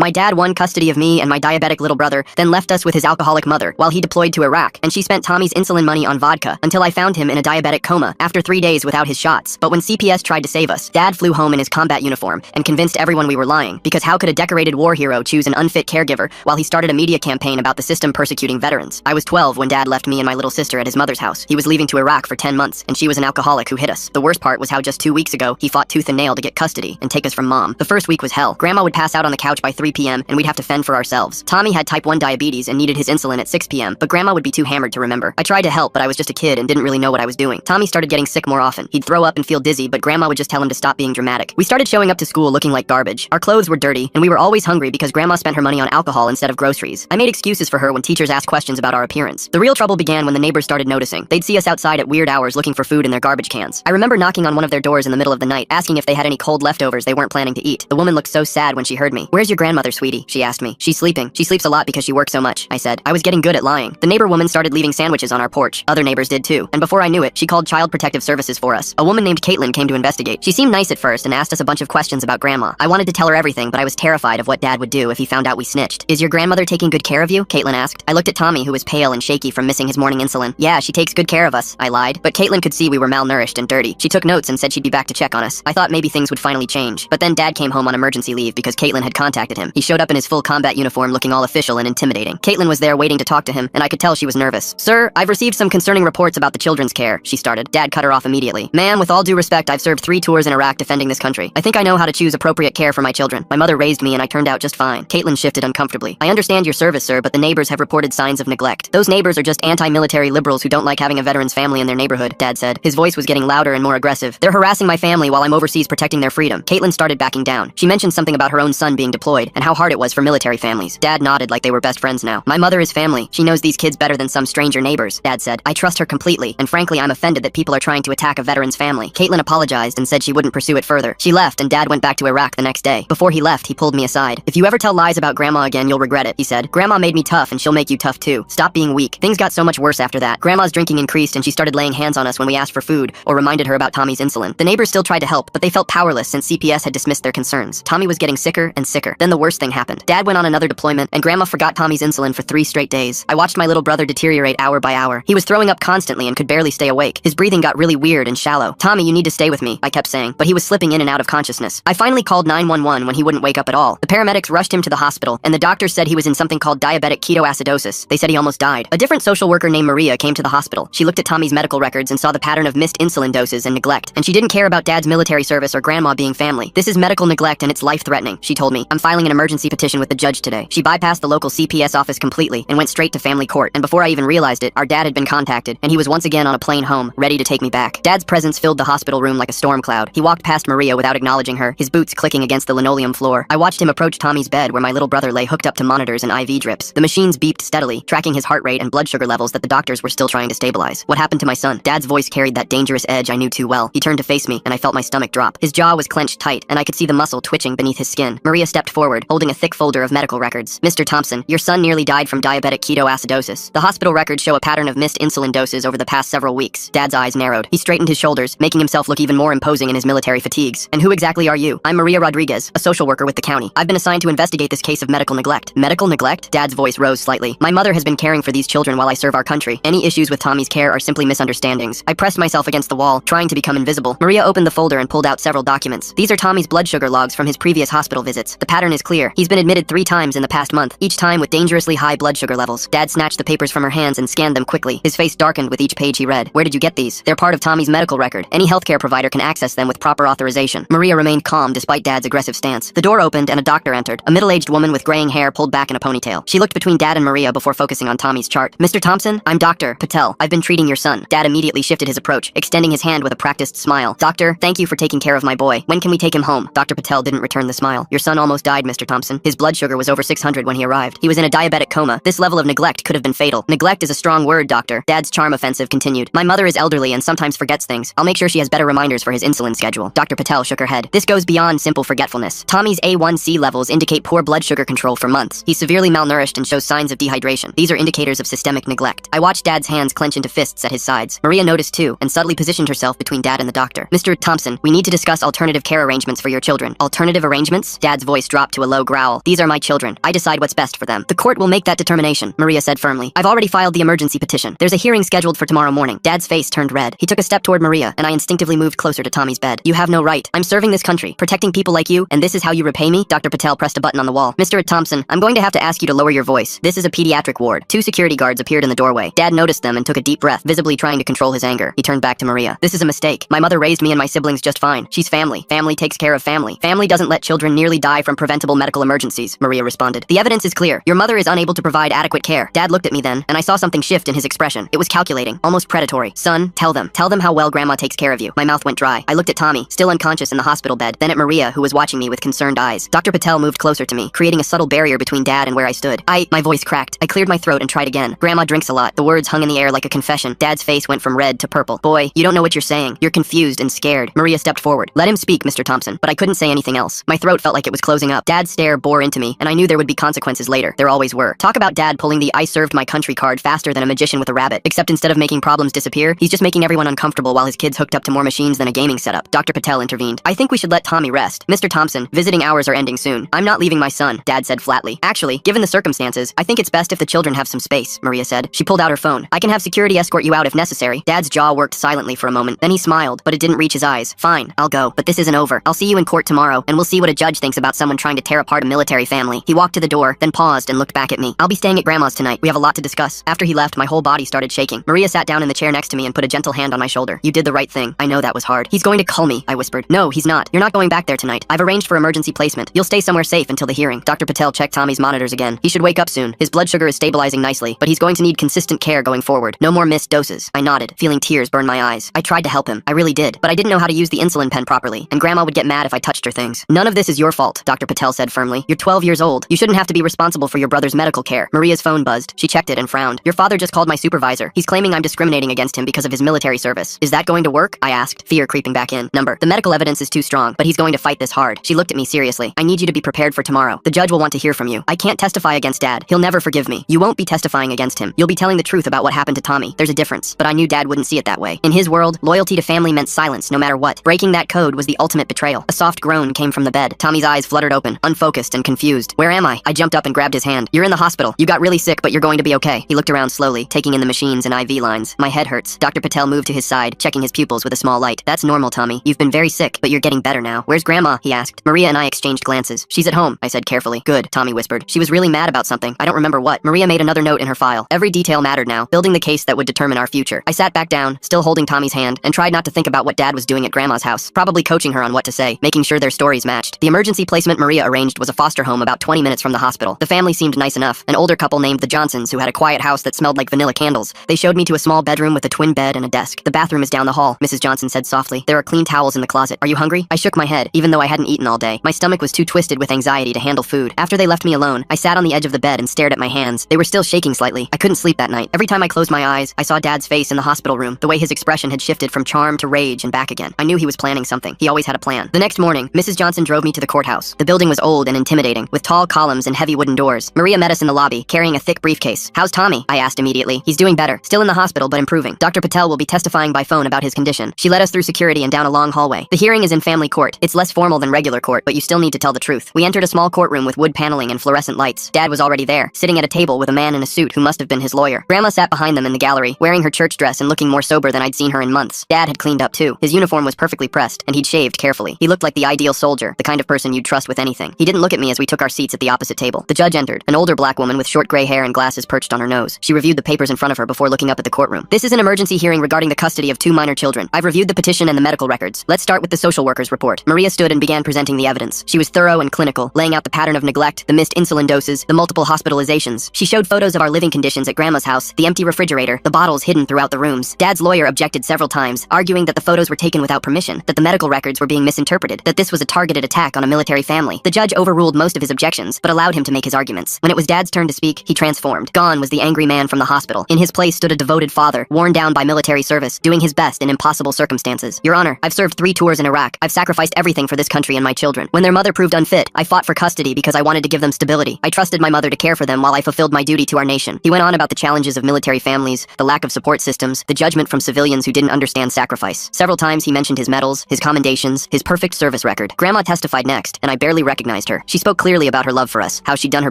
My dad won custody of me and my diabetic little brother, then left us with his alcoholic mother while he deployed to Iraq, and she spent Tommy's insulin money on vodka until I found him in a diabetic coma after 3 days without his shots. But when CPS tried to save us, Dad flew home in his combat uniform and convinced everyone we were lying, because how could a decorated war hero choose an unfit caregiver while he started a media campaign about the system persecuting veterans? I was 12 when Dad left me and my little sister at his mother's house. He was leaving to Iraq for 10 months, and she was an alcoholic who hit us. The worst part was how just 2 weeks ago, he fought tooth and nail to get custody and take us from Mom. The first week was hell. Grandma would pass out on the couch by 3 p.m. and we'd have to fend for ourselves. Tommy had type 1 diabetes and needed his insulin at 6 p.m., but Grandma would be too hammered to remember. I tried to help, but I was just a kid and didn't really know what I was doing. Tommy started getting sick more often. He'd throw up and feel dizzy, but Grandma would just tell him to stop being dramatic. We started showing up to school looking like garbage. Our clothes were dirty, and we were always hungry because Grandma spent her money on alcohol instead of groceries. I made excuses for her when teachers asked questions about our appearance. The real trouble began when the neighbors started noticing. They'd see us outside at weird hours looking for food in their garbage cans. I remember knocking on one of their doors in the middle of the night, asking if they had any cold leftovers they weren't planning to eat. The woman looked so sad when she heard me. "Where's your grandmother, sweetie?" she asked me. "She's sleeping. She sleeps a lot because she works so much," I said. I was getting good at lying. The neighbor woman started leaving sandwiches on our porch. Other neighbors did too. And before I knew it, she called Child Protective Services for us. A woman named Caitlin came to investigate. She seemed nice at first and asked us a bunch of questions about Grandma. I wanted to tell her everything, but I was terrified of what Dad would do if he found out we snitched. "Is your grandmother taking good care of you?" Caitlin asked. I looked at Tommy, who was pale and shaky from missing his morning insulin. "Yeah, she takes good care of us," I lied. But Caitlin could see we were malnourished and dirty. She took notes and said she'd be back to check on us. I thought maybe things would finally change. But then Dad came home on emergency leave because Caitlin had contacted him. He showed up in his full combat uniform looking all official and intimidating. Caitlin was there waiting to talk to him, and I could tell she was nervous. "Sir, I've received some concerning reports about the children's care," she started. Dad cut her off immediately. "Ma'am, with all due respect, I've served 3 tours in Iraq defending this country. I think I know how to choose appropriate care for my children. My mother raised me and I turned out just fine." Caitlin shifted uncomfortably. "I understand your service, sir, but the neighbors have reported signs of neglect. Those neighbors are just anti-military liberals who don't like having a veteran's family in their neighborhood," Dad said. His voice was getting louder and more aggressive. "They're harassing my family while I'm overseas protecting their freedom." Caitlin started backing down. She mentioned something about her own son being deployed and how hard it was for military families. Dad nodded like they were best friends now. "My mother is family. She knows these kids better than some stranger neighbors," Dad said. "I trust her completely, and frankly, I'm offended that people are trying to attack a veteran's family." Caitlin apologized and said she wouldn't pursue it further. She left, and Dad went back to Iraq the next day. Before he left, he pulled me aside. "If you ever tell lies about Grandma again, you'll regret it," he said. "Grandma made me tough, and she'll make you tough too. Stop being weak." Things got so much worse after that. Grandma's drinking increased, and she started laying hands on us when we asked for food or reminded her about Tommy's insulin. The neighbors still tried to help, but they felt powerless since CPS had dismissed their concerns. Tommy was getting sicker and sicker. Then the worst thing happened. Dad went on another deployment, and Grandma forgot Tommy's insulin for 3 straight days. I watched my little brother deteriorate hour by hour. He was throwing up constantly and could barely stay awake. His breathing got really weird and shallow. "Tommy, you need to stay with me," I kept saying, but he was slipping in and out of consciousness. I finally called 911 when he wouldn't wake up at all. The paramedics rushed him to the hospital, and the doctors said he was in something called diabetic ketoacidosis. They said he almost died. A different social worker named Maria came to the hospital. She looked at Tommy's medical records and saw the pattern of missed insulin doses and neglect, and she didn't care about Dad's military service or Grandma being family. "This is medical neglect and it's life-threatening," she told me. "I'm filing an emergency petition with the judge today." She bypassed the local CPS office completely and went straight to family court, and before I even realized it, our dad had been contacted, and he was once again on a plane home, ready to take me back. Dad's presence filled the hospital room like a storm cloud. He walked past Maria without acknowledging her, his boots clicking against the linoleum floor. I watched him approach Tommy's bed where my little brother lay hooked up to monitors and IV drips. The machines beeped steadily, tracking his heart rate and blood sugar levels that the doctors were still trying to stabilize. "What happened to my son?" Dad's voice carried that dangerous edge I knew too well. He turned to face me, and I felt my stomach drop. His jaw was clenched tight, and I could see the muscle twitching beneath his skin. Maria stepped forward, holding a thick folder of medical records. "Mr. Thompson, your son nearly died from diabetic ketoacidosis. The hospital records show a pattern of missed insulin doses over the past several weeks." Dad's eyes narrowed. He straightened his shoulders, making himself look even more imposing in his military fatigues. "And who exactly are you?" "I'm Maria Rodriguez, a social worker with the county. I've been assigned to investigate this case of medical neglect." "Medical neglect?" Dad's voice rose slightly. "My mother has been caring for these children while I serve our country. Any issues with Tommy's care are simply misunderstandings." I pressed myself against the wall, trying to become invisible. Maria opened the folder and pulled out several documents. "These are Tommy's blood sugar logs from his previous hospital visits. The pattern is clear. He's been admitted 3 times in the past month, each time with dangerously high blood sugar levels." Dad snatched the papers from her hands and scanned them quickly. His face darkened with each page he read. "Where did you get these?" "They're part of Tommy's medical record. Any healthcare provider can access them with proper authorization." Maria remained calm despite Dad's aggressive stance. The door opened and a doctor entered, a middle-aged woman with graying hair pulled back in a ponytail. She looked between Dad and Maria before focusing on Tommy's chart. "Mr. Thompson, I'm Dr. Patel. I've been treating your son." Dad immediately shifted his approach, extending his hand with a practiced smile. "Doctor, thank you for taking care of my boy. When can we take him home?" Dr. Patel didn't return the smile. "Your son almost died, Mr. Thompson. His blood sugar was over 600 when he arrived. He was in a diabetic coma. This level of neglect could have been fatal." "Neglect is a strong word, doctor." Dad's charm offensive continued. "My mother is elderly and sometimes forgets things. I'll make sure she has better reminders for his insulin schedule." Dr. Patel shook her head. "This goes beyond simple forgetfulness. Tommy's A1C levels indicate poor blood sugar control for months. He's severely malnourished and shows signs of dehydration. These are indicators of systemic neglect." I watched Dad's hands clench into fists at his sides. Maria noticed too, and subtly positioned herself between Dad and the doctor. "Mr. Thompson, we need to discuss alternative care arrangements for your children." "Alternative arrangements?" Dad's voice dropped to a low growl. These are my children. I decide what's best for them. The court will make that determination, Maria said firmly. I've already filed the emergency petition. There's a hearing scheduled for tomorrow morning. Dad's face turned red. He took a step toward Maria, and I instinctively moved closer to Tommy's bed. You have no right. I'm serving this country, protecting people like you, and this is how you repay me? Dr. Patel pressed a button on the wall. Mr. Thompson, I'm going to have to ask you to lower your voice. This is a pediatric ward. 2 security guards appeared in the doorway. Dad noticed them and took a deep breath, visibly trying to control his anger. He turned back to Maria. This is a mistake. My mother raised me and my siblings just fine. She's family. Family takes care of family. Family doesn't let children nearly die from preventable medical emergencies, Maria responded. The evidence is clear. Your mother is unable to provide adequate care. Dad looked at me then, and I saw something shift in his expression. It was calculating, almost predatory. Son, tell them. Tell them how well Grandma takes care of you. My mouth went dry. I looked at Tommy, still unconscious in the hospital bed, then at Maria, who was watching me with concerned eyes. Dr. Patel moved closer to me, creating a subtle barrier between Dad and where I stood. My voice cracked. I cleared my throat and tried again. Grandma drinks a lot. The words hung in the air like a confession. Dad's face went from red to purple. Boy, you don't know what you're saying. You're confused and scared. Maria stepped forward. Let him speak, Mr. Thompson. But I couldn't say anything else. My throat felt like it was closing up. Dad's stare bore into me, and I knew there would be consequences later. There always were. Talk about Dad pulling the I served my country card faster than a magician with a rabbit. Except instead of making problems disappear, he's just making everyone uncomfortable while his kid's hooked up to more machines than a gaming setup. Dr. Patel intervened. I think we should let Tommy rest. Mr. Thompson, visiting hours are ending soon. I'm not leaving my son, Dad said flatly. Actually, given the circumstances, I think it's best if the children have some space, Maria said. She pulled out her phone. I can have security escort you out if necessary. Dad's jaw worked silently for a moment. Then he smiled, but it didn't reach his eyes. Fine, I'll go. But this isn't over. I'll see you in court tomorrow, and we'll see what a judge thinks about someone trying to tear apart a military family. He walked to the door, then paused and looked back at me. I'll be staying at Grandma's tonight. We have a lot to discuss. After he left, my whole body started shaking. Maria sat down in the chair next to me and put a gentle hand on my shoulder. You did the right thing. I know that was hard. He's going to cull me, I whispered. No, he's not. You're not going back there tonight. I've arranged for emergency placement. You'll stay somewhere safe until the hearing. Dr. Patel checked Tommy's monitors again. He should wake up soon. His blood sugar is stabilizing nicely, but he's going to need consistent care going forward. No more missed doses. I nodded, feeling tears burn my eyes. I tried to help him. I really did. But I didn't know how to use the insulin pen properly, and Grandma would get mad if I touched her things. None of this is your fault, Dr. Patel said firmly. You're 12 years old. You shouldn't have to be responsible for your brother's medical care. Maria's phone buzzed. She checked it and frowned. Your father just called my supervisor. He's claiming I'm discriminating against him because of his military service. Is that going to work? I asked, fear creeping back in. Number. The medical evidence is too strong, but he's going to fight this hard. She looked at me seriously. I need you to be prepared for tomorrow. The judge will want to hear from you. I can't testify against Dad. He'll never forgive me. You won't be testifying against him. You'll be telling the truth about what happened to Tommy. There's a difference, but I knew Dad wouldn't see it that way. In his world, loyalty to family meant silence no matter what. Breaking that code was the ultimate betrayal. A soft groan came from the bed. Tommy's eyes fluttered open, unfocused and confused. Where am I? I jumped up and grabbed his hand. You're in the hospital. You got really sick, but you're going to be okay. He looked around slowly, taking in the machines and IV lines. My head hurts. Dr. Patel moved to his side, checking his pupils with a small light. That's normal, Tommy. You've been very sick, but you're getting better now. Where's Grandma? He asked. Maria and I exchanged glances. She's at home, I said carefully. Good, Tommy whispered. She was really mad about something. I don't remember what. Maria made another note in her file. Every detail mattered now, building the case that would determine our future. I sat back down, still holding Tommy's hand, and tried not to think about what Dad was doing at Grandma's house. Probably coaching her on what to say, making sure their stories matched. The emergency placement Maria arranged was a foster home about 20 minutes from the hospital. The family seemed nice enough. An older couple named the Johnsons who had a quiet house that smelled like vanilla candles. They showed me to a small bedroom with a twin bed and a desk. The bathroom is down the hall, Mrs. Johnson said softly. There are clean towels in the closet. Are you hungry? I shook my head, even though I hadn't eaten all day. My stomach was too twisted with anxiety to handle food. After they left me alone, I sat on the edge of the bed and stared at my hands. They were still shaking slightly. I couldn't sleep that night. Every time I closed my eyes, I saw Dad's face in the hospital room. The way his expression had shifted from charm to rage and back again. I knew he was planning something. He always had a plan. The next morning, Mrs. Johnson drove me to the courthouse. The building was old and intimidating, with tall columns and heavy wooden doors. Maria met us in the lobby, carrying a thick briefcase. How's Tommy? I asked immediately. He's doing better. Still in the hospital, but improving. Dr. Patel will be testifying by phone about his condition. She led us through security and down a long hallway. The hearing is in family court. It's less formal than regular court, but you still need to tell the truth. We entered a small courtroom with wood paneling and fluorescent lights. Dad was already there, sitting at a table with a man in a suit who must have been his lawyer. Grandma sat behind them in the gallery, wearing her church dress and looking more sober than I'd seen her in months. Dad had cleaned up too. His uniform was perfectly pressed, and he'd shaved carefully. He looked like the ideal soldier, the kind of person you'd trust with anything. He didn't look at me as we took our seats at the opposite table. The judge entered, an older black woman with short gray hair and glasses perched on her nose. She reviewed the papers in front of her before looking up at the courtroom. This is an emergency hearing regarding the custody of 2 minor children. I've reviewed the petition and the medical records. Let's start with the social worker's report. Maria stood and began presenting the evidence. She was thorough and clinical, laying out the pattern of neglect, the missed insulin doses, the multiple hospitalizations. She showed photos of our living conditions at Grandma's house, the empty refrigerator, the bottles hidden throughout the rooms. Dad's lawyer objected several times, arguing that the photos were taken without permission, that the medical records were being misinterpreted, that this was a targeted attack on a military family. The judge overruled most of his objections, but allowed him to make his arguments. When it was Dad's turn to speak, he transformed. Gone was the angry man from the hospital. In his place stood a devoted father, worn down by military service, doing his best in impossible circumstances. Your Honor, I've served 3 tours in Iraq. I've sacrificed everything for this country and my children. When their mother proved unfit, I fought for custody because I wanted to give them stability. I trusted my mother to care for them while I fulfilled my duty to our nation. He went on about the challenges of military families, the lack of support systems, the judgment from civilians who didn't understand sacrifice. Several times he mentioned his medals, his commendations, his perfect service record. Grandma testified next, and I barely recognized recognized her. She spoke clearly about her love for us, how she'd done her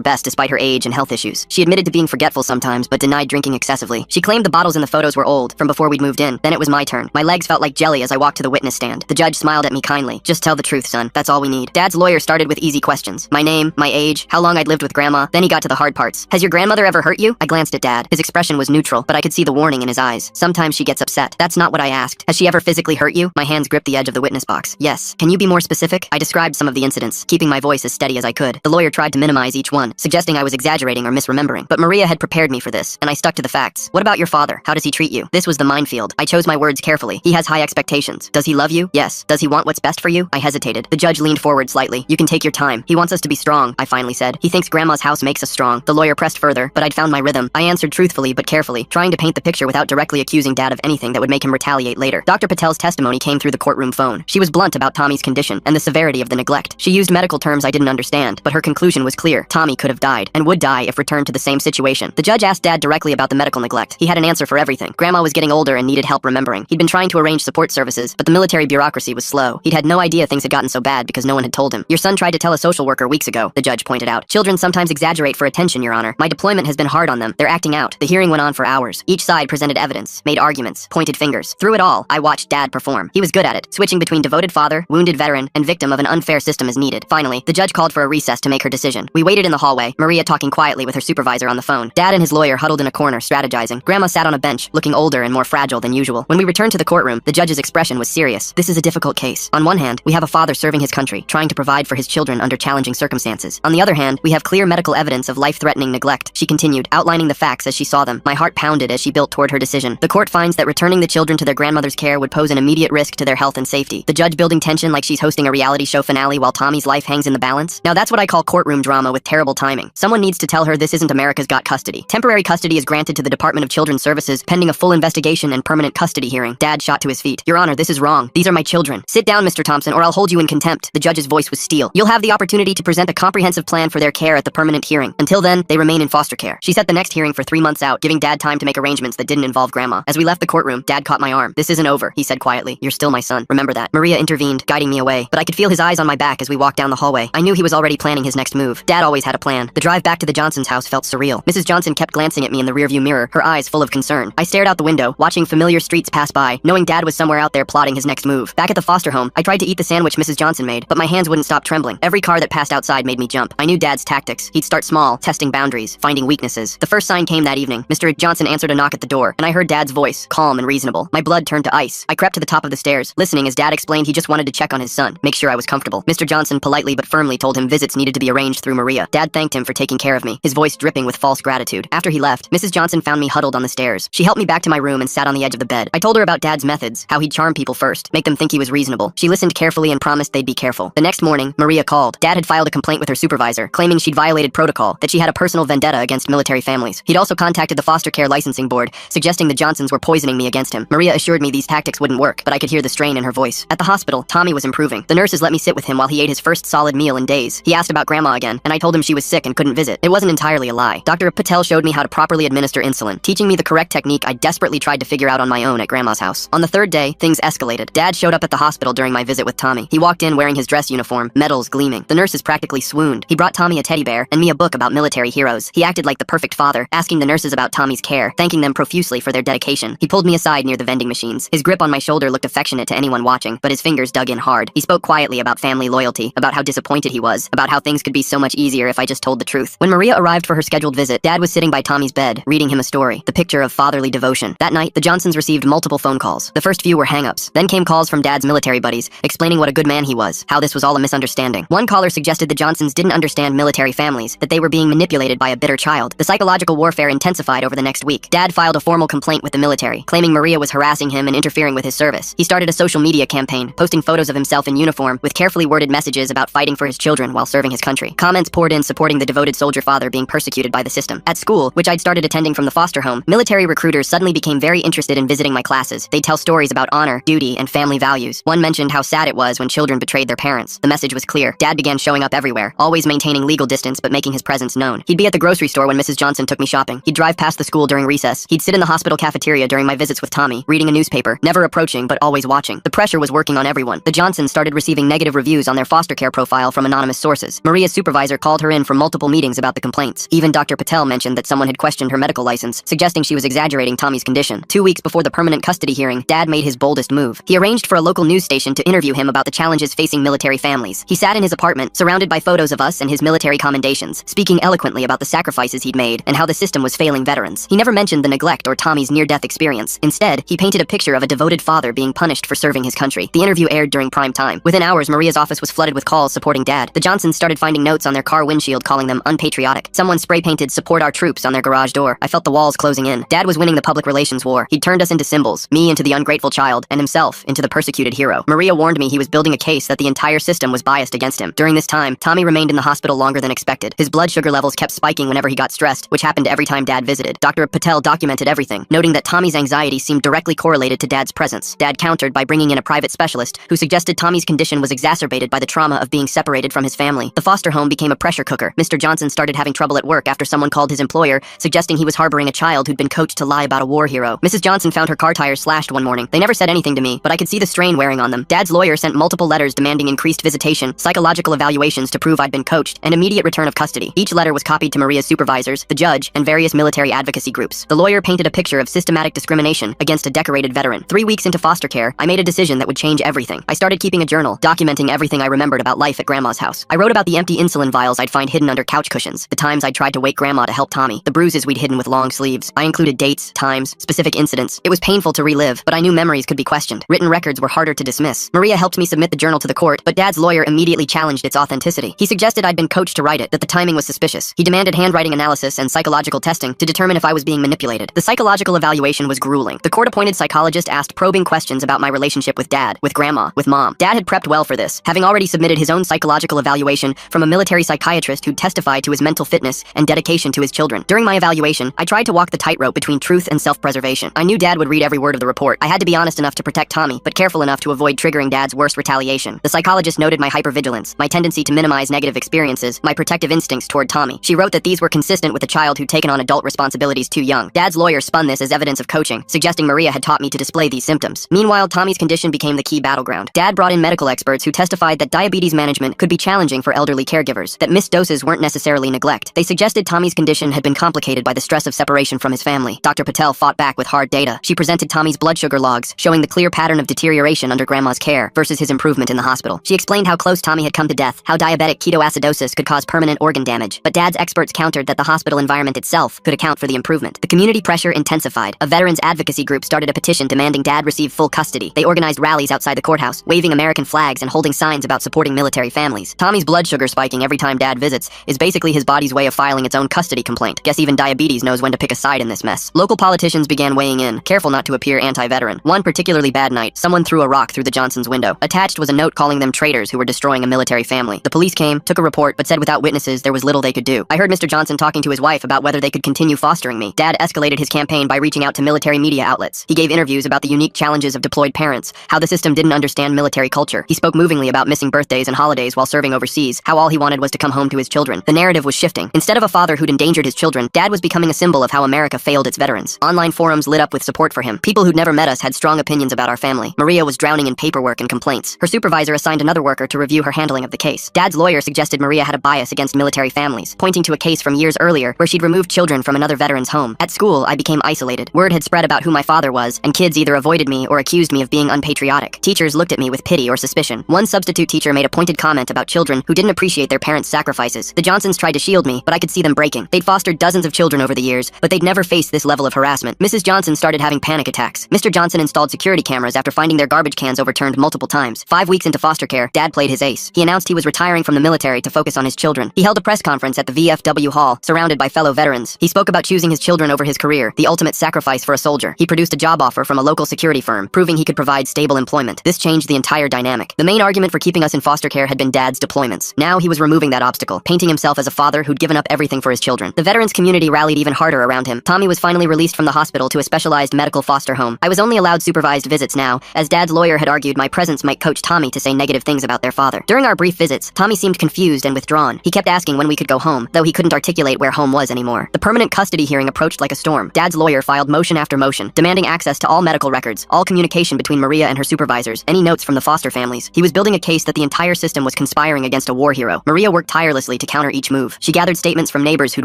best despite her age and health issues. She admitted to being forgetful sometimes, but denied drinking excessively. She claimed the bottles in the photos were old, from before we'd moved in. Then it was my turn. My legs felt like jelly as I walked to the witness stand. The judge smiled at me kindly. Just tell the truth, son. That's all we need. Dad's lawyer started with easy questions. My name, my age, how long I'd lived with Grandma. Then he got to the hard parts. Has your grandmother ever hurt you? I glanced at Dad. His expression was neutral, but I could see the warning in his eyes. Sometimes she gets upset. That's not what I asked. Has she ever physically hurt you? My hands gripped the edge of the witness box. Yes. Can you be more specific? I described some of the incidents, keeping my voice as steady as I could. The lawyer tried to minimize each one, suggesting I was exaggerating or misremembering. But Maria had prepared me for this, and I stuck to the facts. What about your father? How does he treat you? This was the minefield. I chose my words carefully. He has high expectations. Does he love you? Yes. Does he want what's best for you? I hesitated. The judge leaned forward slightly. You can take your time. He wants us to be strong, I finally said. He thinks Grandma's house makes us strong. The lawyer pressed further, but I'd found my rhythm. I answered truthfully but carefully, trying to paint the picture without directly accusing Dad of anything that would make him retaliate later. Dr. Patel's testimony came through the courtroom phone. She was blunt about Tommy's condition and the severity of the neglect. She used medical terms I didn't understand, but her conclusion was clear. Tommy could have died, and would die if returned to the same situation. The judge asked Dad directly about the medical neglect. He had an answer for everything. Grandma was getting older and needed help remembering. He'd been trying to arrange support services, but the military bureaucracy was slow. He'd had no idea things had gotten so bad because no one had told him. Your son tried to tell a social worker weeks ago, the judge pointed out. Children sometimes exaggerate for attention, Your Honor. My deployment has been hard on them. They're acting out. The hearing went on for hours. Each side presented evidence, made arguments, pointed fingers. Through it all, I watched Dad perform. He was good at it, switching between devoted father, wounded veteran, and victim of an unfair system as needed. Finally, the judge called for a recess to make her decision. We waited in the hallway, Maria talking quietly with her supervisor on the phone. Dad and his lawyer huddled in a corner, strategizing. Grandma sat on a bench, looking older and more fragile than usual. When we returned to the courtroom, the judge's expression was serious. This is a difficult case. On one hand, we have a father serving his country, trying to provide for his children under challenging circumstances. On the other hand, we have clear medical evidence of life-threatening neglect. She continued, outlining the facts as she saw them. My heart pounded as she built toward her decision. The court finds that returning the children to their grandmother's care would pose an immediate risk to their health and safety. The judge building tension like she's hosting a reality show finale while Tommy's life hangs in the balance. Now that's what I call courtroom drama with terrible timing. Someone needs to tell her this isn't America's Got Custody. Temporary custody is granted to the Department of Children's Services pending a full investigation and permanent custody hearing. Dad shot to his feet. Your Honor, this is wrong. These are my children. Sit down, Mr. Thompson, or I'll hold you in contempt. The judge's voice was steel. You'll have the opportunity to present a comprehensive plan for their care at the permanent hearing. Until then, they remain in foster care. She set the next hearing for 3 months out, giving Dad time to make arrangements that didn't involve Grandma. As we left the courtroom, Dad caught my arm. This isn't over, he said quietly. You're still my son. Remember that. Maria intervened, guiding me away, but I could feel his eyes on my back as we walked down the hallway. I knew he was already planning his next move. Dad always had a plan. The drive back to the Johnsons' house felt surreal. Mrs. Johnson kept glancing at me in the rearview mirror, her eyes full of concern. I stared out the window, watching familiar streets pass by, knowing Dad was somewhere out there plotting his next move. Back at the foster home, I tried to eat the sandwich Mrs. Johnson made, but my hands wouldn't stop trembling. Every car that passed outside made me jump. I knew Dad's tactics. He'd start small, testing boundaries, finding weaknesses. The first sign came that evening. Mr. Johnson answered a knock at the door, and I heard Dad's voice, calm and reasonable. My blood turned to ice. I crept to the top of the stairs, listening as Dad explained he just wanted to check on his son, make sure I was comfortable. Mr. Johnson politely but firmly told him visits needed to be arranged through Maria. Dad thanked him for taking care of me, his voice dripping with false gratitude. After he left, Mrs. Johnson found me huddled on the stairs. She helped me back to my room and sat on the edge of the bed. I told her about Dad's methods, how he'd charm people first, make them think he was reasonable. She listened carefully and promised they'd be careful. The next morning, Maria called. Dad had filed a complaint with her supervisor, claiming she'd violated protocol, that she had a personal vendetta against military families. He'd also contacted the foster care licensing board, suggesting the Johnsons were poisoning me against him. Maria assured me these tactics wouldn't work, but I could hear the strain in her voice. At the hospital, Tommy was improving. The nurses let me sit with him while he ate his first solid meal in days. He asked about Grandma again, and I told him she was sick and couldn't visit. It wasn't entirely a lie. Dr. Patel showed me how to properly administer insulin, teaching me the correct technique I desperately tried to figure out on my own at Grandma's house. On the third day, things escalated. Dad showed up at the hospital during my visit with Tommy. He walked in wearing his dress uniform, medals gleaming. The nurses practically swooned. He brought Tommy a teddy bear and me a book about military heroes. He acted like the perfect father, asking the nurses about Tommy's care, thanking them profusely for their dedication. He pulled me aside near the vending machines. His grip on my shoulder looked affectionate to anyone watching, but his fingers dug in hard. He spoke quietly about family loyalty, about how disappointed he was, about how things could be so much easier if I just told the truth. When Maria arrived for her scheduled visit, Dad was sitting by Tommy's bed, reading him a story, the picture of fatherly devotion. That night, the Johnsons received multiple phone calls. The first few were hang-ups. Then came calls from Dad's military buddies, explaining what a good man he was, how this was all a misunderstanding. One caller suggested the Johnsons didn't understand military families, that they were being manipulated by a bitter child. The psychological warfare intensified over the next week. Dad filed a formal complaint with the military, claiming Maria was harassing him and interfering with his service. He started a social media campaign, posting photos of himself in uniform with carefully worded messages about fighting for his children while serving his country. Comments poured in supporting the devoted soldier father being persecuted by the system. At school, which I'd started attending from the foster home, military recruiters suddenly became very interested in visiting my classes. They'd tell stories about honor, duty, and family values. One mentioned how sad it was when children betrayed their parents. The message was clear. Dad began showing up everywhere, always maintaining legal distance but making his presence known. He'd be at the grocery store when Mrs. Johnson took me shopping. He'd drive past the school during recess. He'd sit in the hospital cafeteria during my visits with Tommy, reading a newspaper, never approaching but always watching. The pressure was working on everyone. The Johnsons started receiving negative reviews on their foster care profile intel from anonymous sources. Maria's supervisor called her in for multiple meetings about the complaints. Even Dr. Patel mentioned that someone had questioned her medical license, suggesting she was exaggerating Tommy's condition. 2 weeks before the permanent custody hearing, Dad made his boldest move. He arranged for a local news station to interview him about the challenges facing military families. He sat in his apartment, surrounded by photos of us and his military commendations, speaking eloquently about the sacrifices he'd made and how the system was failing veterans. He never mentioned the neglect or Tommy's near-death experience. Instead, he painted a picture of a devoted father being punished for serving his country. The interview aired during prime time. Within hours, Maria's office was flooded with calls supporting Dad. The Johnsons started finding notes on their car windshield calling them unpatriotic. Someone spray-painted "Support our troops" on their garage door. I felt the walls closing in. Dad was winning the public relations war. He'd turned us into symbols, me into the ungrateful child, and himself into the persecuted hero. Maria warned me he was building a case that the entire system was biased against him. During this time, Tommy remained in the hospital longer than expected. His blood sugar levels kept spiking whenever he got stressed, which happened every time Dad visited. Dr. Patel documented everything, noting that Tommy's anxiety seemed directly correlated to Dad's presence. Dad countered by bringing in a private specialist who suggested Tommy's condition was exacerbated by the trauma of being separated from his family. The foster home became a pressure cooker. Mr. Johnson started having trouble at work after someone called his employer, suggesting he was harboring a child who'd been coached to lie about a war hero. Mrs. Johnson found her car tires slashed one morning. They never said anything to me, but I could see the strain wearing on them. Dad's lawyer sent multiple letters demanding increased visitation, psychological evaluations to prove I'd been coached, and immediate return of custody. Each letter was copied to Maria's supervisors, the judge, and various military advocacy groups. The lawyer painted a picture of systematic discrimination against a decorated veteran. 3 weeks into foster care, I made a decision that would change everything. I started keeping a journal, documenting everything I remembered about life at Grandma's house. I wrote about the empty insulin vials I'd find hidden under couch cushions, the times I'd tried to wake Grandma to help Tommy, the bruises we'd hidden with long sleeves. I included dates, times, specific incidents. It was painful to relive, but I knew memories could be questioned. Written records were harder to dismiss. Maria helped me submit the journal to the court, but Dad's lawyer immediately challenged its authenticity. He suggested I'd been coached to write it, that the timing was suspicious. He demanded handwriting analysis and psychological testing to determine if I was being manipulated. The psychological evaluation was grueling. The court-appointed psychologist asked probing questions about my relationship with Dad, with Grandma, with Mom. Dad had prepped well for this, having already submitted his own psychological evaluation from a military psychiatrist who testified to his mental fitness and dedication to his children. During my evaluation, I tried to walk the tightrope between truth and self-preservation. I knew Dad would read every word of the report. I had to be honest enough to protect Tommy, but careful enough to avoid triggering Dad's worst retaliation. The psychologist noted my hypervigilance, my tendency to minimize negative experiences, my protective instincts toward Tommy. She wrote that these were consistent with a child who'd taken on adult responsibilities too young. Dad's lawyer spun this as evidence of coaching, suggesting Maria had taught me to display these symptoms. Meanwhile, Tommy's condition became the key battleground. Dad brought in medical experts who testified that diabetes management could be challenging for elderly caregivers, that missed doses weren't necessarily neglect. They suggested Tommy's condition had been complicated by the stress of separation from his family. Dr. Patel fought back with hard data. She presented Tommy's blood sugar logs, showing the clear pattern of deterioration under Grandma's care versus his improvement in the hospital. She explained how close Tommy had come to death, how diabetic ketoacidosis could cause permanent organ damage, but Dad's experts countered that the hospital environment itself could account for the improvement. The community pressure intensified. A veterans advocacy group started a petition demanding Dad receive full custody. They organized rallies outside the courthouse, waving American flags and holding signs about supporting military families. Tommy's blood sugar spiking every time Dad visits is basically his body's way of filing its own custody complaint. Guess even diabetes knows when to pick a side in this mess. Local politicians began weighing in, careful not to appear anti-veteran. One particularly bad night, someone threw a rock through the Johnsons' window. Attached was a note calling them traitors who were destroying a military family. The police came, took a report, but said without witnesses there was little they could do. I heard Mr. Johnson talking to his wife about whether they could continue fostering me. Dad escalated his campaign by reaching out to military media outlets. He gave interviews about the unique challenges of deployed parents, how the system didn't understand military culture. He spoke movingly about missing birthdays and holidays while serving overseas, how all he wanted was to come home to his children. The narrative was shifting. Instead of a father who'd endangered his children, Dad was becoming a symbol of how America failed its veterans. Online forums lit up with support for him. People who'd never met us had strong opinions about our family. Maria was drowning in paperwork and complaints. Her supervisor assigned another worker to review her handling of the case. Dad's lawyer suggested Maria had a bias against military families, pointing to a case from years earlier where she'd removed children from another veteran's home. At school, I became isolated. Word had spread about who my father was, and kids either avoided me or accused me of being unpatriotic. Teachers looked at me with pity or suspicion. One substitute teacher made a pointed comment about children who didn't appreciate their parents' sacrifices. The Johnsons tried to shield me, but I could see them breaking. They'd fostered dozens of children over the years, but they'd never faced this level of harassment. Mrs. Johnson started having panic attacks. Mr. Johnson installed security cameras after finding their garbage cans overturned multiple times. 5 weeks into foster care, Dad played his ace. He announced he was retiring from the military to focus on his children. He held a press conference at the VFW Hall, surrounded by fellow veterans. He spoke about choosing his children over his career, the ultimate sacrifice for a soldier. He produced a job offer from a local security firm, proving he could provide stable employment. This changed the entire dynamic. The main argument for keeping us in foster care had been Dad's deployments. Now he was removing that obstacle, painting himself as a father who'd given up everything for his children. The veterans community rallied even harder around him. Tommy was finally released from the hospital to a specialized medical foster home. I was only allowed supervised visits now, as Dad's lawyer had argued my presence might coach Tommy to say negative things about their father. During our brief visits, Tommy seemed confused and withdrawn. He kept asking when we could go home, though he couldn't articulate where home was anymore. The permanent custody hearing approached like a storm. Dad's lawyer filed motion after motion, demanding access to all medical records, all communication between Maria and her supervisors, any notes from the foster families. He was building a case that the entire system was conspiring against a war hero. Maria worked tirelessly to counter each move. She gathered statements from neighbors who'd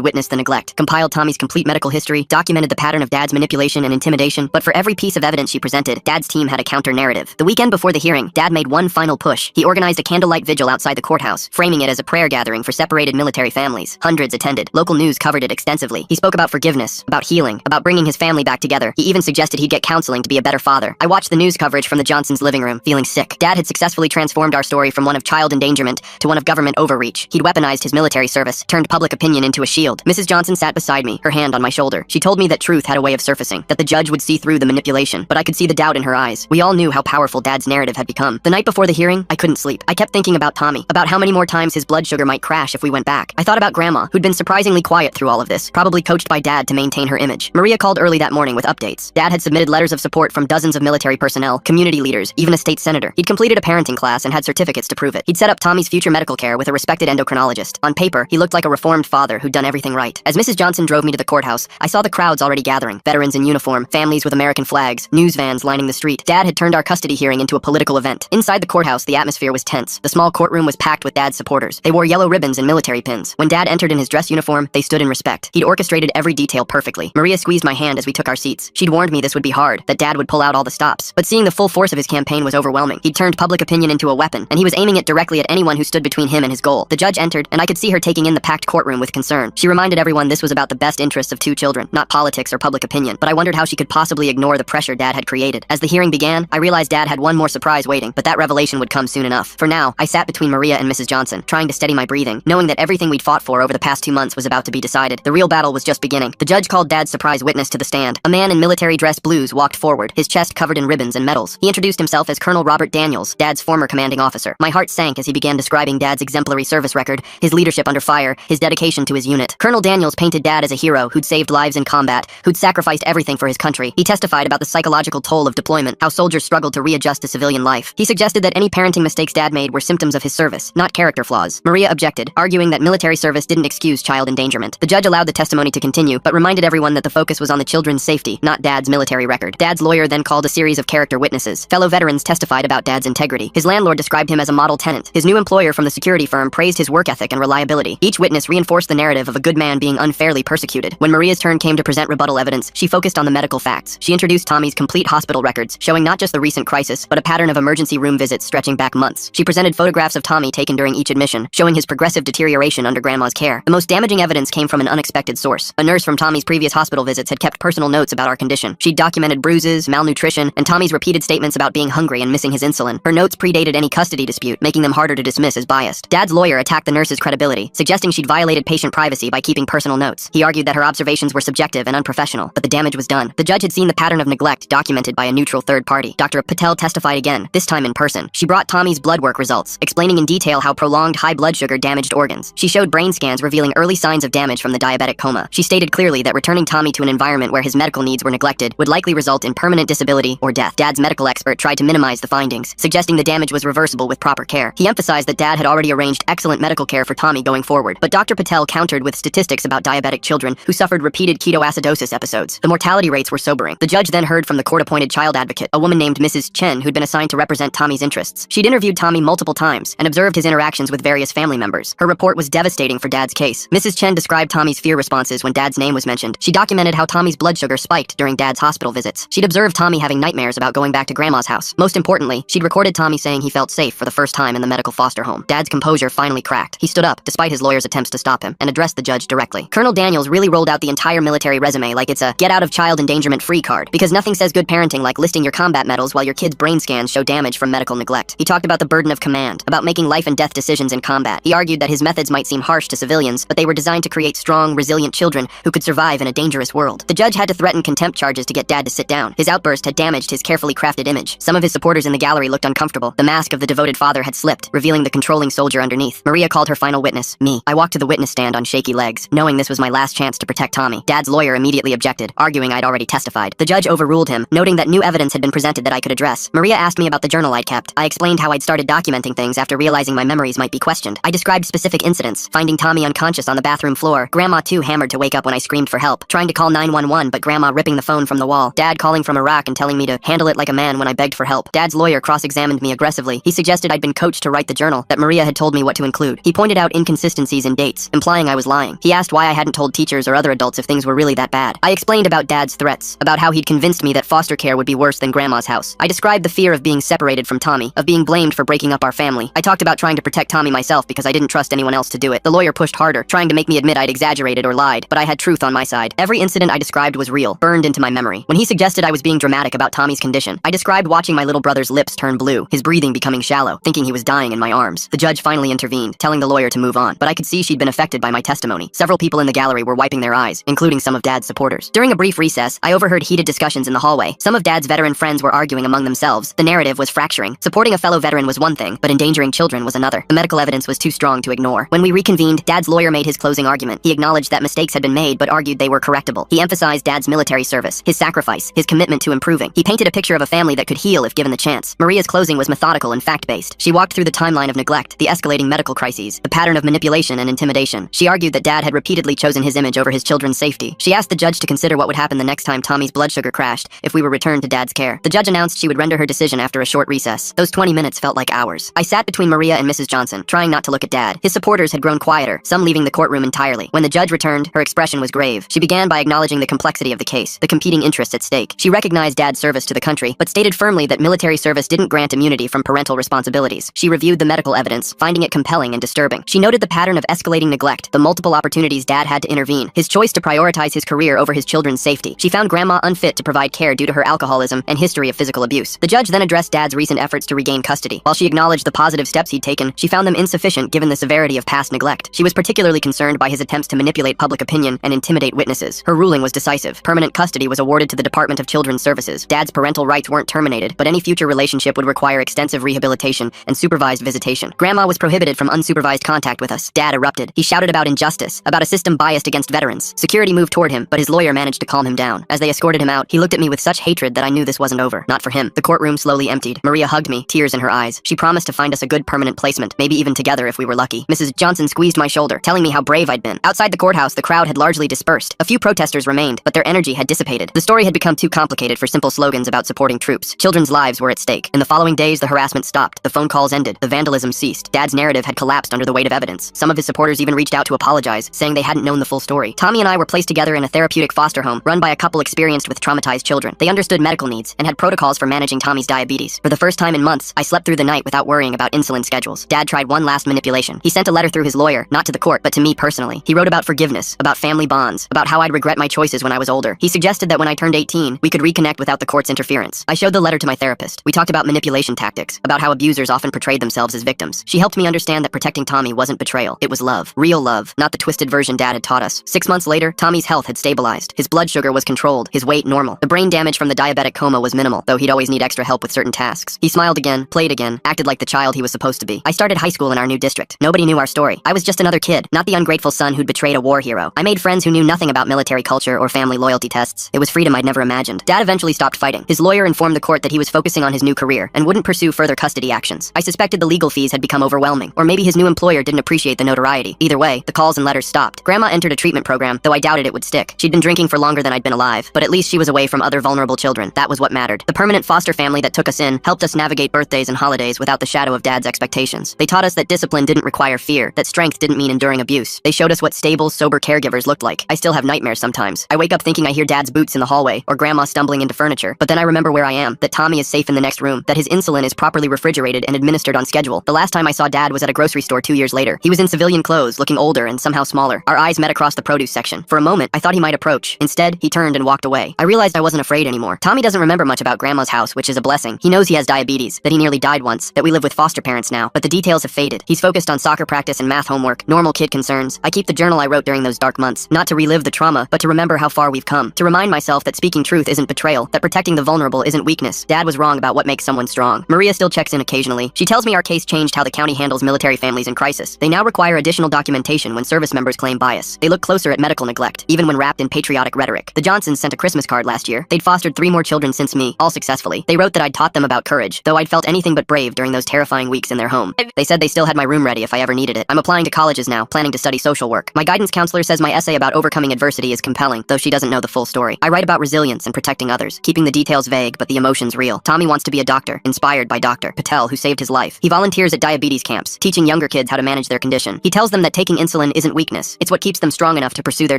witnessed the neglect, compiled Tommy's complete medical history, documented the pattern of Dad's manipulation and intimidation, but for every piece of evidence she presented, Dad's team had a counter-narrative. The weekend before the hearing, Dad made one final push. He organized a candlelight vigil outside the courthouse, framing it as a prayer gathering for separated military families. Hundreds attended. Local news covered it extensively. He spoke about forgiveness, about healing, about bringing his family back together. He even suggested he'd get counseling to be a better father. I watched the news coverage from the Johnsons' living room, feeling sick. Dad had successfully transformed our story from one of child endangerment to one of government overreach. He'd weaponized his military service, turned public opinion into a shield. Mrs. Johnson sat beside me, her hand on my shoulder. She told me that truth had a way of surfacing, that the judge would see through the manipulation, but I could see the doubt in her eyes. We all knew how powerful Dad's narrative had become. The night before the hearing, I couldn't sleep. I kept thinking about Tommy, about how many more times his blood sugar might crash if we went back. I thought about Grandma, who'd been surprisingly quiet through all of this, probably coached by Dad to maintain her image. Maria called early that morning with updates. Dad had submitted letters of support from dozens of military personnel, community leaders, even a state senator. He'd completed a parenting class and had certificates to prove it. He'd set up Tommy's future medical care with a respected endocrinologist. On paper, he looked like a reformed father who'd done everything right. As Mrs. Johnson drove me to the courthouse, I saw the crowds already gathering. Veterans in uniform, families with American flags, news vans lining the street. Dad had turned our custody hearing into a political event. Inside the courthouse, the atmosphere was tense. The small courtroom was packed with Dad's supporters. They wore yellow ribbons and military pins. When Dad entered in his dress uniform, they stood in respect. He'd orchestrated every detail perfectly. Maria squeezed my hand as we took our seats. She'd warned me this would be hard, that Dad would pull out all the stops. But seeing the full force of his campaign was overwhelming. He'd turned public opinion into a weapon, and he was aiming it directly at anyone who stood between him and his goal. The judge entered, and I could see her taking in the packed courtroom with concern. She reminded everyone this was about the best interests of two children, not politics or public opinion. But I wondered how she could possibly ignore the pressure Dad had created. As the hearing began, I realized Dad had one more surprise waiting, but that revelation would come soon enough. For now, I sat between Maria and Mrs. Johnson, trying to steady my breathing, knowing that everything we'd fought for over the past 2 months was about to be decided. The real battle was just beginning. The judge called Dad's surprise witness to the stand. A man in military dress blues walked forward, his chest covered in ribbons and medals. He introduced himself as Colonel Robert Daniels, Dad's former commanding officer. My heart sank as he began describing Dad's exemplary service record, his leadership under fire, his dedication to his unit. Colonel Daniels painted Dad as a hero who'd saved lives in combat, who'd sacrificed everything for his country. He testified about the psychological toll of deployment, how soldiers struggled to readjust to civilian life. He suggested that any parenting mistakes Dad made were symptoms of his service, not character flaws. Maria objected, arguing that military service didn't excuse child endangerment. The judge allowed the testimony to continue, but reminded everyone that the focus was on the children's safety, not Dad's military record. Dad's lawyer then called a series of character witnesses. Fellow veterans testified about Dad's integrity. His landlord described him as a model tenant. His new employer from the security firm praised his work ethic and reliability. Each witness reinforced the narrative of a good man being unfairly persecuted. When Maria's turn came to present rebuttal evidence, she focused on the medical facts. She introduced Tommy's complete hospital records, showing not just the recent crisis, but a pattern of emergency room visits stretching back months. She presented photographs of Tommy taken during each admission, showing his progressive deterioration under Grandma's care. The most damaging evidence came from an unexpected source. A nurse from Tommy's previous hospital visits had kept personal notes about our condition. She'd documented bruises, malnutrition, and Tommy's repeated statements about being hungry and missing his insulin. Her notes predated any custody dispute, making them harder to dismiss as biased. Dad's lawyer attacked the nurse's credibility, suggesting she'd violated patient privacy by keeping personal notes. He argued that her observations were subjective and unprofessional, but the damage was done. The judge had seen the pattern of neglect documented by a neutral third party. Dr. Patel testified again, this time in person. She brought Tommy's blood work results, explaining in detail how prolonged high blood sugar damaged organs. She showed brain scans revealing early signs of damage from the diabetic coma. She stated clearly that returning Tommy to an environment where his medical needs were neglected would likely result in permanent disability or death. Dad's medical expert tried to minimize the findings, suggesting the damage was reversible with proper care. He emphasized that Dad had already arranged excellent medical care for Tommy going forward, but Dr. Patel countered with statistics about diabetic children who suffered repeated ketoacidosis episodes. The mortality rates were sobering. The judge then heard from the court-appointed child advocate, a woman named Mrs. Chen, who'd been assigned to represent Tommy's interests. She'd interviewed Tommy multiple times and observed his interactions with various family members. Her report was devastating for Dad's case. Mrs. Chen described Tommy's fear responses when Dad's name was mentioned. She documented how Tommy's blood sugar spiked during Dad's hospital visits. She'd observed Tommy having nightmares about going back to Grandma's house. Most importantly, she'd recorded Tommy saying he felt safe for the first time in the medical foster home. Dad's composure finally cracked. He stood up, despite his lawyer's attempts to stop him, and addressed the judge directly. Colonel Daniels really rolled out the entire military resume like it's a get out of child endangerment free card, because nothing says good parenting like listing your combat medals while your kid's brain scans show damage from medical neglect. He talked about the burden of command, about making life and death decisions in combat. He argued that his methods might seem harsh to civilians, but they were designed to create strong, resilient children who could survive in a dangerous world. The judge had to threaten contempt charges to get Dad to sit down. His outburst had damaged his carefully crafted image. Some of his supporters in the gallery looked uncomfortable. The mask of the devoted father had slipped, revealing the controlling soldier underneath. Maria called her final witness, me. I walked to the witness stand on shaky legs, knowing this was my last chance to protect Tommy. Dad's lawyer immediately objected, arguing I'd already testified. The judge overruled him, noting that new evidence had been presented that I could address. Maria asked me about the journal I'd kept. I explained how I'd started documenting things after realizing my memories might be questioned. I described specific incidents, finding Tommy unconscious on the bathroom floor, Grandma too hammered to wake up when I screamed for help, trying to call 911 but Grandma ripping the phone from the wall, Dad calling from Iraq and telling me to handle it like a man when I begged for help. Dad's lawyer cross-examined me aggressively. He suggested I'd been coached to write write the journal that Maria had told me what to include. He pointed out inconsistencies in dates, implying I was lying. He asked why I hadn't told teachers or other adults if things were really that bad. I explained about Dad's threats, about how he'd convinced me that foster care would be worse than Grandma's house. I described the fear of being separated from Tommy, of being blamed for breaking up our family. I talked about trying to protect Tommy myself because I didn't trust anyone else to do it. The lawyer pushed harder, trying to make me admit I'd exaggerated or lied, but I had truth on my side. Every incident I described was real, burned into my memory. When he suggested I was being dramatic about Tommy's condition, I described watching my little brother's lips turn blue, his breathing becoming shallow, thinking he was dying in my arms. The judge finally intervened, telling the lawyer to move on, but I could see she'd been affected by my testimony. Several people in the gallery were wiping their eyes, including some of Dad's supporters. During a brief recess, I overheard heated discussions in the hallway. Some of Dad's veteran friends were arguing among themselves. The narrative was fracturing. Supporting a fellow veteran was one thing, but endangering children was another. The medical evidence was too strong to ignore. When we reconvened, Dad's lawyer made his closing argument. He acknowledged that mistakes had been made, but argued they were correctable. He emphasized Dad's military service, his sacrifice, his commitment to improving. He painted a picture of a family that could heal if given the chance. Maria's closing was methodical and fact-based. She walked through the timeline of neglect, the escalating medical crises, the pattern of manipulation and intimidation. She argued that Dad had repeatedly chosen his image over his children's safety. She asked the judge to consider what would happen the next time Tommy's blood sugar crashed if we were returned to Dad's care. The judge announced she would render her decision after a short recess. Those 20 minutes felt like hours. I sat between Maria and Mrs. Johnson, trying not to look at Dad. His supporters had grown quieter, some leaving the courtroom entirely. When the judge returned, her expression was grave. She began by acknowledging the complexity of the case, the competing interests at stake. She recognized Dad's service to the country, but stated firmly that military service didn't grant immunity from parental responsibilities. She reviewed the medical evidence, finding it compelling and disturbing. She noted the pattern of escalating neglect, the multiple opportunities Dad had to intervene, his choice to prioritize his career over his children's safety. She found Grandma unfit to provide care due to her alcoholism and history of physical abuse. The judge then addressed Dad's recent efforts to regain custody. While she acknowledged the positive steps he'd taken, she found them insufficient given the severity of past neglect. She was particularly concerned by his attempts to manipulate public opinion and intimidate witnesses. Her ruling was decisive. Permanent custody was awarded to the Department of Children's Services. Dad's parental rights weren't terminated, but any future relationship would require extensive rehabilitation and supervised visitation. Grandma was prohibited from unsupervised contact with us. Dad erupted. He shouted about injustice, about a system biased against veterans. Security moved toward him, but his lawyer managed to calm him down. As they escorted him out, he looked at me with such hatred that I knew this wasn't over. Not for him. The courtroom slowly emptied. Maria hugged me, tears in her eyes. She promised to find us a good permanent placement, maybe even together if we were lucky. Mrs. Johnson squeezed my shoulder, telling me how brave I'd been. Outside the courthouse, the crowd had largely dispersed. A few protesters remained, but their energy had dissipated. The story had become too complicated for simple slogans about supporting troops. Children's lives were at stake. In the following days, the harassment stopped. The phone calls ended. The vandalism ceased. Dad's narrative had collapsed under the weight of evidence. Some of his supporters even reached out to apologize, saying they hadn't known the full story. Tommy and I were placed together in a therapeutic foster home run by a couple experienced with traumatized children. They understood medical needs and had protocols for managing Tommy's diabetes. For the first time in months, I slept through the night without worrying about insulin schedules. Dad tried one last manipulation. He sent a letter through his lawyer, not to the court, but to me personally. He wrote about forgiveness, about family bonds, about how I'd regret my choices when I was older. He suggested that when I turned 18, we could reconnect without the court's interference. I showed the letter to my therapist. We talked about manipulation tactics, about how abusers often portrayed themselves as victims. She helped me understand that protecting Tommy wasn't betrayal. It was love. Real love, not the twisted version Dad had taught us. 6 months later, Tommy's health had stabilized. His blood sugar was controlled, his weight normal. The brain damage from the diabetic coma was minimal, though he'd always need extra help with certain tasks. He smiled again, played again, acted like the child he was supposed to be. I started high school in our new district. Nobody knew our story. I was just another kid, not the ungrateful son who'd betrayed a war hero. I made friends who knew nothing about military culture or family loyalty tests. It was freedom I'd never imagined. Dad eventually stopped fighting. His lawyer informed the court that he was focusing on his new career and wouldn't pursue further custody actions. I suspected the legal fees had become overwhelming, or maybe his new employer didn't appreciate the notoriety. Either way, the calls and letters stopped. Grandma entered a treatment program, though I doubted it would stick. She'd been drinking for longer than I'd been alive, but at least she was away from other vulnerable children. That was what mattered. The permanent foster family that took us in helped us navigate birthdays and holidays without the shadow of Dad's expectations. They taught us that discipline didn't require fear, that strength didn't mean enduring abuse. They showed us what stable, sober caregivers looked like. I still have nightmares sometimes. I wake up thinking I hear Dad's boots in the hallway, or Grandma stumbling into furniture, but then I remember where I am, that Tommy is safe in the next room, that his insulin is properly refrigerated and administered on schedule. The last time I saw Dad was at a grocery store 2 years later. He was in civilian clothes, looking older and somehow smaller. Our eyes met across the produce section. For a moment, I thought he might approach. Instead, he turned and walked away. I realized I wasn't afraid anymore. Tommy doesn't remember much about Grandma's house, which is a blessing. He knows he has diabetes, that he nearly died once, that we live with foster parents now, but the details have faded. He's focused on soccer practice and math homework, normal kid concerns. I keep the journal I wrote during those dark months, not to relive the trauma, but to remember how far we've come, to remind myself that speaking truth isn't betrayal, that protecting the vulnerable isn't weakness. Dad was wrong about what makes someone strong. Maria still checks in occasionally. She tells me our case changed how the county handles military families in crisis. They now require additional documentation when service members claim bias. They look closer at medical neglect, even when wrapped in patriotic rhetoric. The Johnsons sent a Christmas card last year. They'd fostered 3 more children since me, all successfully. They wrote that I'd taught them about courage, though I'd felt anything but brave during those terrifying weeks in their home. They said they still had my room ready if I ever needed it. I'm applying to colleges now, planning to study social work. My guidance counselor says my essay about overcoming adversity is compelling, though she doesn't know the full story. I write about resilience and protecting others, keeping the details vague but the emotions real. Tommy wants to be a doctor, inspired by Dr. Patel, who saved his life. He volunteers at diabetes camps, teaching younger kids how to manage their condition. He tells them that taking insulin isn't weakness. It's what keeps them strong enough to pursue their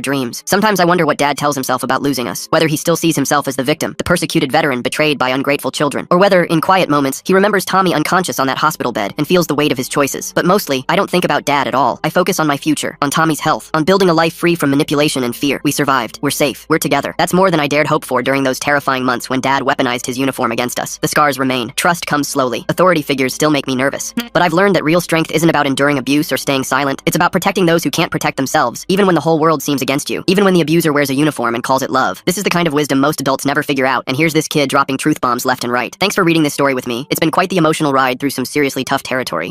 dreams. Sometimes I wonder what Dad tells himself about losing us. Whether he still sees himself as the victim, the persecuted veteran betrayed by ungrateful children. Or whether, in quiet moments, he remembers Tommy unconscious on that hospital bed and feels the weight of his choices. But mostly, I don't think about Dad at all. I focus on my future, on Tommy's health, on building a life free from manipulation and fear. We survived. We're safe. We're together. That's more than I dared hope for during those terrifying months when Dad weaponized his uniform against us. The scars remain. Trust comes slowly. Authority figures still make me nervous. But I've learned that real strength isn't about enduring abuse or staying silent. It's about protecting those who can't protect themselves, even when the whole world seems against you, even when the abuser wears a uniform and calls it love. This is the kind of wisdom most adults never figure out, and here's this kid dropping truth bombs left and right. Thanks for reading this story with me. It's been quite the emotional ride through some seriously tough territory.